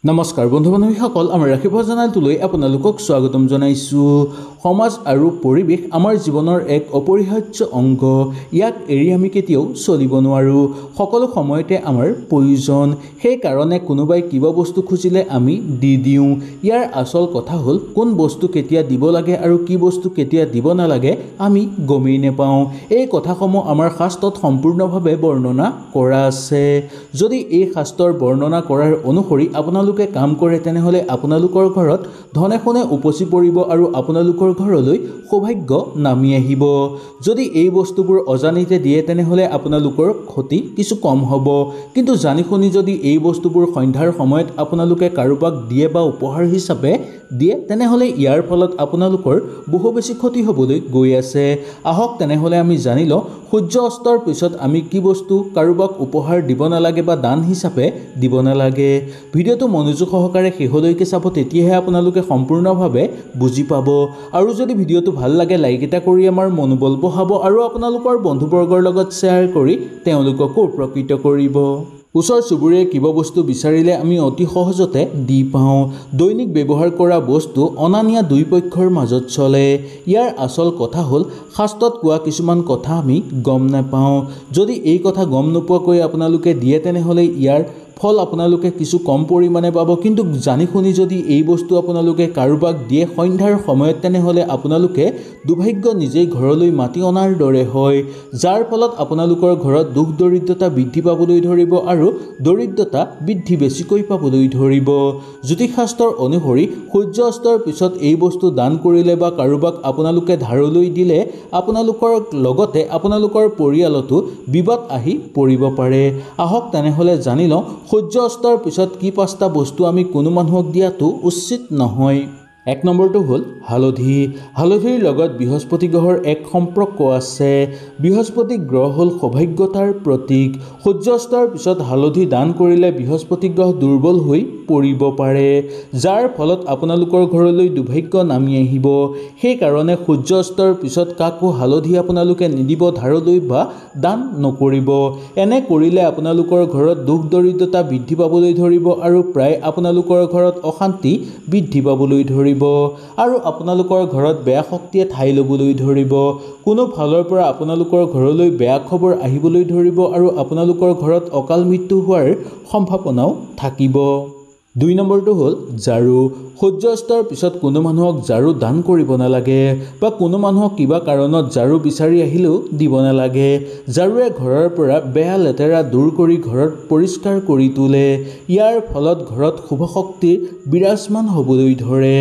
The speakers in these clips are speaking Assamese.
নমস্কাৰ বন্ধু বান্ধৱীসকল আমাৰ ৰাখিব চেনেলটোলৈ আপোনালোকক স্বাগতম জনাইছোঁ। সমাজ আৰু পৰিৱেশ আমাৰ জীৱনৰ এক অপৰিহাৰ্য অংগ। ইয়াক এৰি আমি কেতিয়াও চলিব নোৱাৰোঁ। সকলো সময়তে আমাৰ প্ৰয়োজন। সেই কাৰণে কোনোবাই কিবা বস্তু খুজিলে আমি দি দিওঁ। ইয়াৰ আচল কথা হ'ল কোন বস্তু কেতিয়া দিব লাগে আৰু কি বস্তু কেতিয়া দিব নালাগে আমি গমেই নাপাওঁ। এই কথাসমূহ আমাৰ শাস্ত্ৰত সম্পূৰ্ণভাৱে বৰ্ণনা কৰা আছে। যদি এই শাস্ত্ৰৰ বৰ্ণনা কৰাৰ অনুসৰি আপোনালোকে কাম কৰে তেনেহলে আপোনালোকৰ ঘৰত ধনে সোণে উপচি পৰিব আৰু আপোনালোকৰ ঘৰলৈ সৌভাগ্য নামি আহিব। যদি এই বস্তুবোৰ অজানিতে দিয়ে তেনেহলে আপোনালোকৰ ক্ষতি কিছু কম হ'ব, কিন্তু জানি শুনি যদি এই বস্তুবোৰ সন্ধ্যাৰ সময়ত আপোনালোকে কাৰোবাক দিয়ে বা উপহাৰ হিচাপে দিয়ে তেনেহলে ইয়াৰ ফলত আপোনালোকৰ বহু বেছি ক্ষতি হ'বলৈ গৈ আছে। আহক তেনেহলে আমি জানি লওঁ সূৰ্য অস্তৰ পিছত আমি কি বস্তু কাৰোবাক উপহাৰ দিব নালাগে বা দান হিচাপে দিব নালাগে। ভিডিঅ'টো মনোযোগ সহকাৰে শেষলৈকে চাব, তেতিয়াহে আপোনালোকে সম্পূৰ্ণভাৱে বুজি পাব। আৰু যদি ভিডিঅ'টো ভাল লাগে লাইক এটা কৰি আমাৰ মনোবল বঢ়াব আৰু আপোনালোকৰ বন্ধুবৰ্গৰ লগত শ্বেয়াৰ কৰি তেওঁলোককো উপকৃত কৰিব। ওচৰ চুবুৰীয়াই কিবা বস্তু বিচাৰিলে আমি অতি সহজতে দি পাওঁ। দৈনিক ব্যৱহাৰ কৰা বস্তু অনা নিয়া দুই পক্ষৰ মাজত চলে। ইয়াৰ আচল কথা হ'ল শাস্ত্ৰত কোৱা কিছুমান কথা আমি গম নাপাওঁ। যদি এই কথা গম নোপোৱাকৈ আপোনালোকে দিয়ে তেনেহ'লে ইয়াৰ ফল আপোনালোকে কিছু কম পৰিমাণে পাব, কিন্তু জানি শুনি যদি এই বস্তু আপোনালোকে কাৰোবাক দিয়ে সন্ধ্যাৰ সময়ত তেনেহ'লে আপোনালোকে দুৰ্ভাগ্য নিজেই ঘৰলৈ মাতি অনাৰ দৰে হয়, যাৰ ফলত আপোনালোকৰ ঘৰত দুখ দৰিদ্ৰতা বৃদ্ধি পাবলৈ ধৰিব আৰু দৰিদ্ৰতা বৃদ্ধি বেছিকৈ পাবলৈ ধৰিব। জ্যোতিষশাস্ত্ৰৰ অনুসৰি সূৰ্য অস্তৰ পিছত এই বস্তু দান কৰিলে বা কাৰোবাক আপোনালোকে ধাৰলৈ দিলে আপোনালোকৰ লগতে আপোনালোকৰ পৰিয়ালতো বিপদ আহি পৰিব পাৰে। আহক তেনেহ'লে জানি লওঁ সূৰ্য অস্তৰ পিছত কি পাঁচটা বস্তু আমি কোনো মানুহক দিয়াটো উচিত নহয়। এক নম্বৰটো হ'ল হালধি। হালধিৰ লগত বৃহস্পতি গ্ৰহৰ এক সম্পৰ্ক আছে। বৃহস্পতি গ্ৰহ হ'ল সৌভাগ্যতাৰ প্ৰতীক। সূৰ্য অস্তৰ পিছত হালধি দান কৰিলে বৃহস্পতি গ্ৰহ দুৰ্বল হৈ পৰিব পাৰে, যাৰ ফলত আপোনালোকৰ ঘৰলৈ দুৰ্ভাগ্য নামি আহিব। সেইকাৰণে সূৰ্য অস্তৰ পিছত কাকো হালধি আপোনালোকে নিদিব ধাৰলৈ বা দান নকৰিব। এনে কৰিলে আপোনালোকৰ ঘৰত দুখ দৰিদ্ৰতা বৃদ্ধি পাবলৈ ধৰিব আৰু প্ৰায় আপোনালোকৰ ঘৰত অশান্তি বৃদ্ধি পাবলৈ ধৰিব আৰু আপোনালোকৰ ঘৰত বেয়া শক্তিয়ে ঠাই ল'বলৈ ধৰিব। কোনো ফালৰ পৰা আপোনালোকৰ ঘৰলৈ বেয়া খবৰ আহিবলৈ ধৰিব আৰু আপোনালোকৰ ঘৰত অকাল মৃত্যু হোৱাৰ সম্ভাৱনাও থাকিব। দুই নম্বৰটো হ'ল ঝাৰু। সূৰ্য অস্তৰ পিছত কোনো মানুহক ঝাৰু দান কৰিব নালাগে বা কোনো মানুহক কিবা কাৰণত ঝাৰু বিচাৰি আহিলেও দিব নালাগে। ঝাৰুৱে ঘৰৰ পৰা বেয়া লেতেৰা দূৰ কৰি ঘৰত পৰিষ্কাৰ কৰি তোলে। ইয়াৰ ফলত ঘৰত শুভ শক্তিৰ বিৰাজমান হ'বলৈ ধৰে।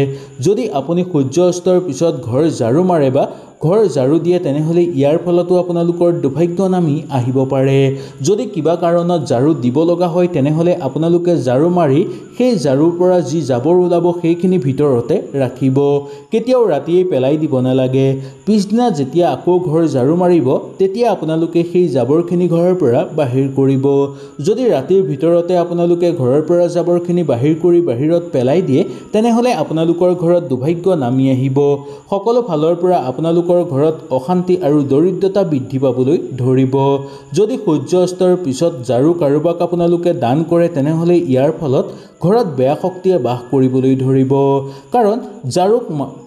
যদি আপুনি সূৰ্য অস্তৰ পিছত ঘৰ ঝাৰু মাৰে বা ঘৰ ঝাৰু দিয়ে তেনেহ'লে ইয়াৰ ফলতো আপোনালোকৰ দুৰ্ভাগ্য নামি আহিব পাৰে। যদি কিবা কাৰণত ঝাৰু দিব লগা হয় তেনেহ'লে আপোনালোকে ঝাৰু মাৰি সেই ঝাৰুৰ পৰা যি জাবৰ ওলাব সেইখিনি ভিতৰতে ৰাখিব, কেতিয়াও ৰাতিয়ে পেলাই দিব নালাগে। পিছদিনা যেতিয়া আকৌ ঘৰ ঝাৰু মাৰিব তেতিয়া আপোনালোকে সেই জাবৰখিনি ঘৰৰ পৰা বাহিৰ কৰিব। যদি ৰাতিৰ ভিতৰতে আপোনালোকে ঘৰৰ পৰা জাবৰখিনি বাহিৰ কৰি বাহিৰত পেলাই দিয়ে তেনেহ'লে আপোনালোকৰ ঘৰত দুৰ্ভাগ্য নামি আহিব। সকলো ফালৰ পৰা আপোনালোকৰ ঘৰত অশান্তি আৰু দৰিদ্ৰতা বৃদ্ধি পাবলৈ ধৰিব। যদি সূৰ্য অস্তৰ পিছত ঝাৰু কাৰোবাক আপোনালোকে দান কৰে তেনেহ'লে ইয়াৰ ফলত ঘৰত বেয়া শক্তিয়ে বাস কৰিবলৈ ধৰিব, কাৰণ ঝাৰুক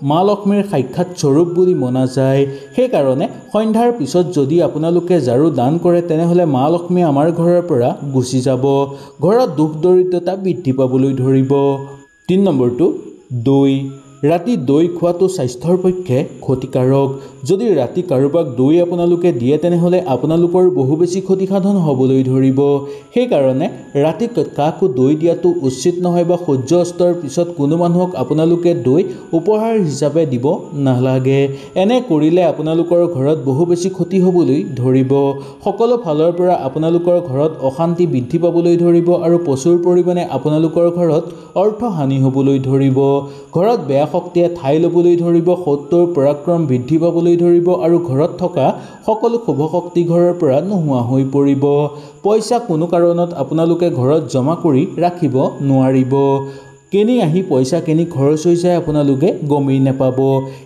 মা লক্ষ্মীৰ সাক্ষাৎ স্বৰূপ বুলি মনা যায়। সেইকাৰণে সন্ধ্যাৰ পিছত যদি আপোনালোকে ঝাৰু দান কৰে তেনেহ'লে মা লক্ষ্মী আমাৰ ঘৰৰ পৰা গুচি যাব, ঘৰত দুখ দৰিদ্ৰতা বৃদ্ধি পাবলৈ ধৰিব। ৩ নম্বৰটো দৈ। ৰাতি দৈ খোৱাটো স্বাস্থ্যৰ পক্ষে ক্ষতিকাৰক। যদি ৰাতি কাৰোবাক দৈ আপোনালোকে দিয়ে তেনেহ'লে আপোনালোকৰ বহু বেছি ক্ষতিসাধন হ'বলৈ ধৰিব। সেইকাৰণে ৰাতি কাকো দৈ দিয়াটো উচিত নহয় বা সূৰ্য অস্তৰ পিছত কোনো মানুহক আপোনালোকে দৈ উপহাৰ হিচাপে দিব নালাগে। এনে কৰিলে আপোনালোকৰ ঘৰত বহু বেছি ক্ষতি হ'বলৈ ধৰিব। সকলো ফালৰ পৰা আপোনালোকৰ ঘৰত অশান্তি বৃদ্ধি পাবলৈ ধৰিব আৰু প্ৰচুৰ পৰিমাণে আপোনালোকৰ ঘৰত অৰ্থহানি হ'বলৈ ধৰিব। ঘৰত বেয়া শক্তিয়ে ঠাই ল'বলৈ ধৰিব, শত্ৰুৰ পৰাক্ৰম বৃদ্ধি পাবলৈ ধৰিব আৰু ঘৰত থকা সকলো শুভ শক্তি ঘৰৰ পৰা নোহোৱা হৈ পৰিব। পইচা কোনো কাৰণত আপোনালোকে ঘৰত জমা কৰি ৰাখিব নোৱাৰিব। কেনি আহি পইচা কেনি খৰচ হৈ যায় আপোনালোকে গমেই নাপাব।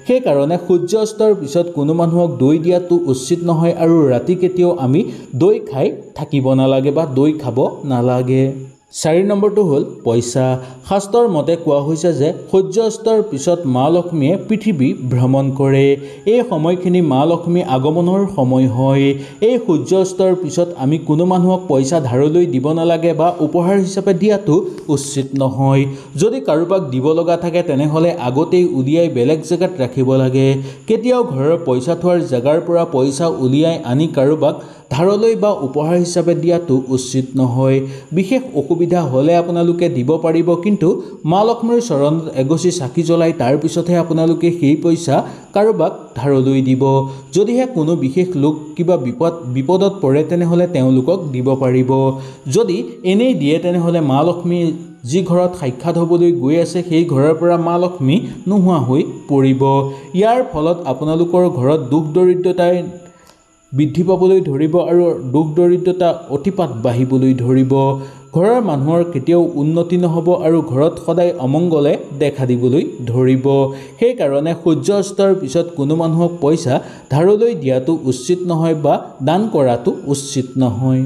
সেইকাৰণে সূৰ্য অস্তৰ পিছত কোনো মানুহক দৈ দিয়াটো উচিত নহয় আৰু ৰাতি কেতিয়াও আমি দৈ খাই থাকিব নালাগে বা দৈ খাব নালাগে। 4 নম্বৰটো হ'ল পইচা। শাস্ত্ৰৰ মতে কোৱা হৈছে যে সূৰ্যাস্তৰ পিছত মা লক্ষ্মীয়ে পৃথিৱী ভ্ৰমণ কৰে। এই সময়খিনি মা লক্ষ্মী আগমনৰ সময় হয়। এই সূৰ্যাস্তৰ পিছত আমি কোনো মানুহক পইচা ধাৰলৈ দিব নালাগে বা উপহাৰ হিচাপে দিয়াটো উচিত নহয়। যদি কাৰোবাক দিব লগা থাকে তেনেহ'লে আগতেই উলিয়াই বেলেগ জেগাত ৰাখিব লাগে। কেতিয়াও ঘৰৰ পইচা থোৱাৰ জেগাৰ পৰা পইচা উলিয়াই আনি কাৰোবাক ধাৰলৈ বা উপহাৰ হিচাপে দিয়াটো উচিত নহয়। বিশেষ অসুবিধা হ'লে আপোনালোকে দিব পাৰিব, কিন্তু মা লক্ষ্মীৰ চৰণত এগছি চাকি জ্বলাই তাৰ পিছতহে আপোনালোকে সেই পইচা কাৰোবাক ধাৰলৈ দিব। যদিহে কোনো বিশেষ লোক কিবা বিপদত পৰে তেনেহ'লে তেওঁলোকক দিব পাৰিব। যদি এনেই দিয়ে তেনেহ'লে মা লক্ষ্মী যি ঘৰত সাক্ষাৎ হ'বলৈ গৈ আছে সেই ঘৰৰ পৰা মা লক্ষ্মী নোহোৱা হৈ পৰিব। ইয়াৰ ফলত আপোনালোকৰ ঘৰত দুখ দৰিদ্ৰতাই বৃদ্ধি পাবলৈ ধৰিব আৰু দুখ দৰিদ্ৰতা অতিপাত বাঢ়িবলৈ ধৰিব। ঘৰৰ মানুহৰ কেতিয়াও উন্নতি নহ'ব আৰু ঘৰত সদায় অমংগলে দেখা দিবলৈ ধৰিব। সেইকাৰণে সূৰ্যাস্তৰ পিছত কোনো মানুহক পইচা ধাৰলৈ দিয়াটো উচিত নহয় বা দান কৰাটো উচিত নহয়।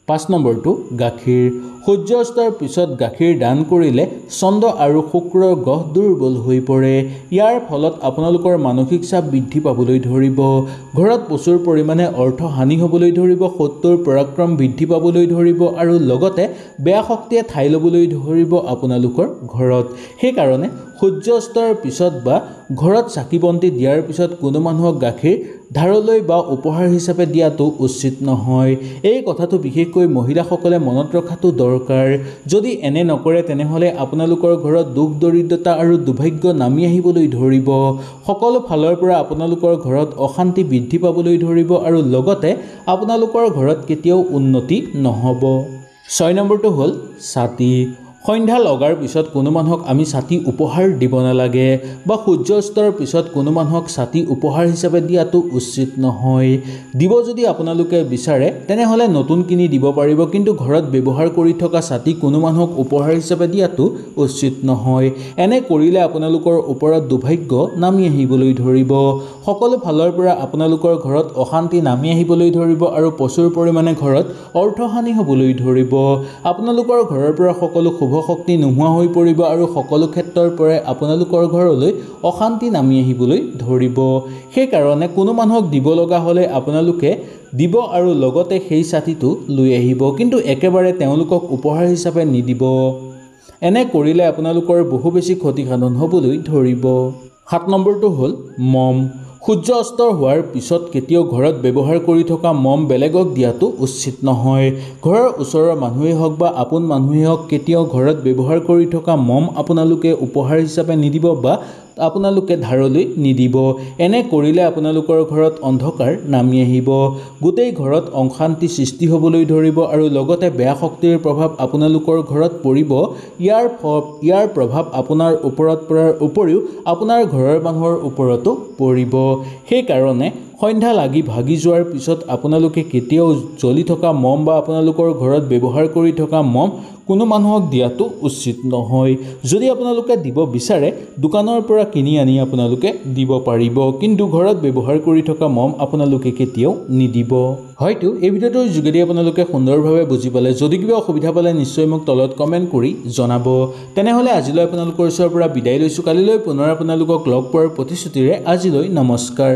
5 নম্বৰটো গাখীৰ। সূৰ্যাস্তৰ পিছত গাখীৰ দান কৰিলে চন্দ্ৰ আৰু শুক্ৰৰ গ্ৰহ দুৰ্বল হৈ পৰে। ইয়াৰ ফলত আপোনালোকৰ মানসিক চাপ বৃদ্ধি পাবলৈ ধৰিব। ঘৰত প্ৰচুৰ পৰিমাণে অৰ্থ হানি হ'বলৈ ধৰিব, শত্ৰুৰ পৰাক্ৰম বৃদ্ধি পাবলৈ ধৰিব আৰু লগতে বেয়া শক্তিয়ে ঠাই ল'বলৈ ধৰিব আপোনালোকৰ ঘৰত। সেইকাৰণে সূৰ্যাস্তৰ পিছত বা ঘৰত চাকি বন্তি দিয়াৰ পিছত কোনো মানুহক গাখীৰ ধাৰলৈ বা উপহাৰ হিচাপে দিয়াটো উচিত নহয়। এই কথাটো বিশেষকৈ মহিলাসকলে মনত ৰখাটো দৰকাৰ। যদি এনে নকৰে তেনেহ'লে আপোনালোকৰ ঘৰত দুখ দৰিদ্ৰতা আৰু দুৰ্ভাগ্য নামি আহিবলৈ ধৰিব। সকলো ফালৰ পৰা আপোনালোকৰ ঘৰত অশান্তি বৃদ্ধি পাবলৈ ধৰিব আৰু লগতে আপোনালোকৰ ঘৰত কেতিয়াও উন্নতি নহ'ব। 6 নম্বৰটো হ'ল ছাতি। সন্ধ্যা লগাৰ পিছত কোনো মানুহক আমি ছাতি উপহাৰ দিব নালাগে বা সূৰ্যাস্তৰ পিছত কোনো মানুহক ছাতি উপহাৰ হিচাপে দিয়াটো উচিত নহয়। দিব যদি আপোনালোকে বিচাৰে তেনেহ'লে নতুন কিনি দিব পাৰিব, কিন্তু ঘৰত ব্যৱহাৰ কৰি থকা ছাতি কোনো মানুহক উপহাৰ হিচাপে দিয়াটো উচিত নহয়। এনে কৰিলে আপোনালোকৰ ওপৰত দুৰ্ভাগ্য নামি আহিবলৈ ধৰিব। সকলো ফালৰ পৰা আপোনালোকৰ ঘৰত অশান্তি নামি আহিবলৈ ধৰিব আৰু প্ৰচুৰ পৰিমাণে ঘৰত অৰ্থহানি হ'বলৈ ধৰিব। আপোনালোকৰ ঘৰৰ পৰা সকলো শুভ শক্তি নোহোৱা হৈ পৰিব আৰু সকলো ক্ষেত্ৰৰ পৰাই আপোনালোকৰ ঘৰলৈ অশান্তি নামি আহিবলৈ ধৰিব। সেইকাৰণে কোনো মানুহক দিব লগা হ'লে আপোনালোকে দিব আৰু লগতে সেই ছাতিটো লৈ আহিব, কিন্তু একেবাৰে তেওঁলোকক উপহাৰ হিচাপে নিদিব। এনে কৰিলে আপোনালোকৰ বহু বেছি ক্ষতিসাধন হ'বলৈ ধৰিব। 7 নম্বৰটো হ'ল মম। সূৰ্য অস্ত হোৱাৰ পিছত কেতিয়াও ঘৰত ব্যৱহাৰ কৰি থকা মম বেলেগক দিয়াটো উচিত নহয়। ঘৰৰ ওচৰৰ মানুহেই হওক বা আপোন মানুহেই হওক কেতিয়াও ঘৰত ব্যৱহাৰ কৰি থকা মম আপোনালোকে উপহাৰ হিচাপে নিদিব বা আপোনালোকে ধাৰলৈ নিদিব। এনে কৰিলে আপোনালোকৰ ঘৰত অন্ধকাৰ নামি আহিব, গোটেই ঘৰত অশান্তি সৃষ্টি হ'বলৈ ধৰিব আৰু লগতে বেয়া শক্তিৰ প্ৰভাৱ আপোনালোকৰ ঘৰত পৰিব। ইয়াৰ প্ৰভাৱ আপোনাৰ ওপৰত পৰাৰ উপৰিও আপোনাৰ ঘৰৰ মানুহৰ ওপৰতো পৰিব। সেইকাৰণে সন্ধ্যা লাগি ভাগি যোৱাৰ পিছত আপোনালোকে কেতিয়াও জ্বলি থকা মম বা আপোনালোকৰ ঘৰত ব্যৱহাৰ কৰি থকা মম কোনো মানুহক দিয়াটো উচিত নহয়। যদি আপোনালোকে দিব বিচাৰে দোকানৰ পৰা কিনি আনি আপোনালোকে দিব পাৰিব, কিন্তু ঘৰত ব্যৱহাৰ কৰি থকা মম আপোনালোকে কেতিয়াও নিদিব। হয়তো এই ভিডিঅ'টোৰ যোগেদি আপোনালোকে সুন্দৰভাৱে বুজি পালে। যদি কিবা অসুবিধা পালে নিশ্চয় মোক তলত কমেণ্ট কৰি জনাব। তেনেহ'লে আজিলৈ আপোনালোকৰ ওচৰৰ পৰা বিদায় লৈছোঁ। কালিলৈ পুনৰ আপোনালোকক লগ পোৱাৰ প্ৰতিশ্ৰুতিৰে আজিলৈ নমস্কাৰ।